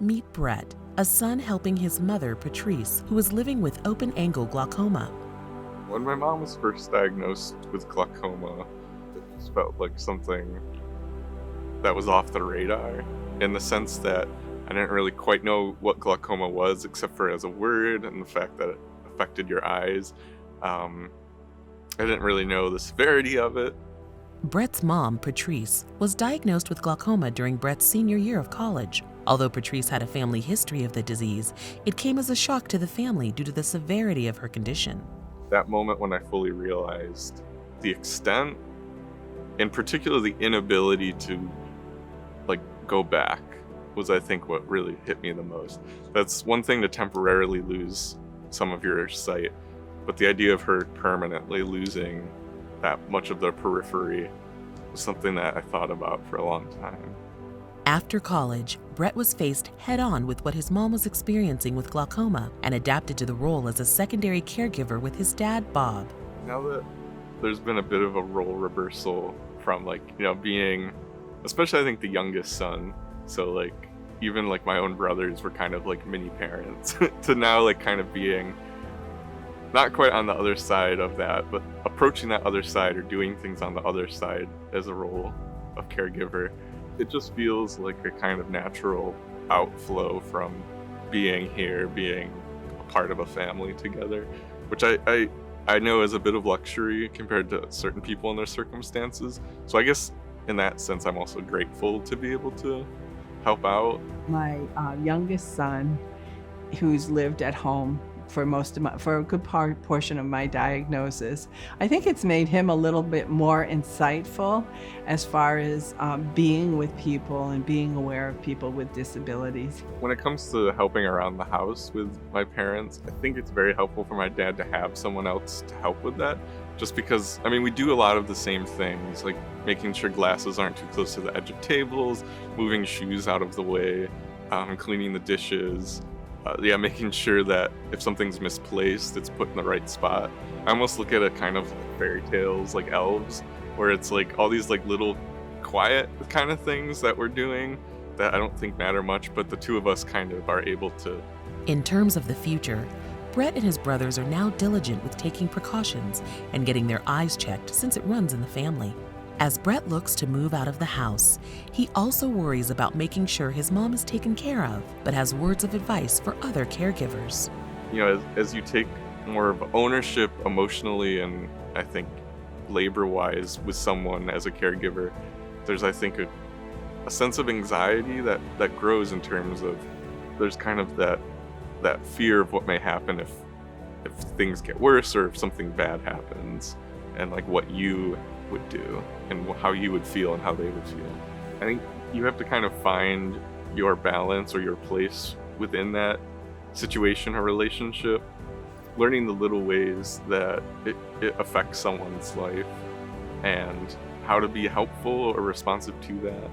Meet Brett, a son helping his mother, Patrice, who was living with open-angle glaucoma. When my mom was first diagnosed with glaucoma, it just felt like something that was off the radar, in the sense that I didn't really quite know what glaucoma was, except for as a word and the fact that it affected your eyes. I didn't really know the severity of it. Brett's mom, Patrice, was diagnosed with glaucoma during Brett's senior year of college. Although Patrice had a family history of the disease, it came as a shock to the family due to the severity of her condition. That moment when I fully realized the extent, in particular the inability to go back, was I think what really hit me the most. That's one thing to temporarily lose some of your sight, but the idea of her permanently losing that much of the periphery was something that I thought about for a long time. After college, Brett was faced head-on with what his mom was experiencing with glaucoma and adapted to the role as a secondary caregiver with his dad, Bob. Now that there's been a bit of a role reversal from being, especially I think the youngest son, so even my own brothers were kind of like mini parents to now kind of being not quite on the other side of that, but approaching that other side or doing things on the other side as a role of caregiver. It just feels like a kind of natural outflow from being here, being a part of a family together, which I know is a bit of luxury compared to certain people in their circumstances. So I guess in that sense, I'm also grateful to be able to help out. My youngest son, who's lived at home for a good portion of my diagnosis, I think it's made him a little bit more insightful as far as being with people and being aware of people with disabilities. When it comes to helping around the house with my parents, I think it's very helpful for my dad to have someone else to help with that. Just because, we do a lot of the same things, like making sure glasses aren't too close to the edge of tables, moving shoes out of the way, cleaning the dishes. Making sure that if something's misplaced, it's put in the right spot. I almost look at it kind of like fairy tales, like elves, where it's all these little quiet kind of things that we're doing that I don't think matter much, but the two of us kind of are able to. In terms of the future, Brett and his brothers are now diligent with taking precautions and getting their eyes checked since it runs in the family. As Brett looks to move out of the house, he also worries about making sure his mom is taken care of, but has words of advice for other caregivers. As you take more of ownership emotionally and I think labor-wise with someone as a caregiver, there's I think a sense of anxiety that grows in terms of there's kind of that fear of what may happen if things get worse or if something bad happens, and what you would do and how you would feel and how they would feel. I think you have to kind of find your balance or your place within that situation or relationship, learning the little ways that it affects someone's life and how to be helpful or responsive to that.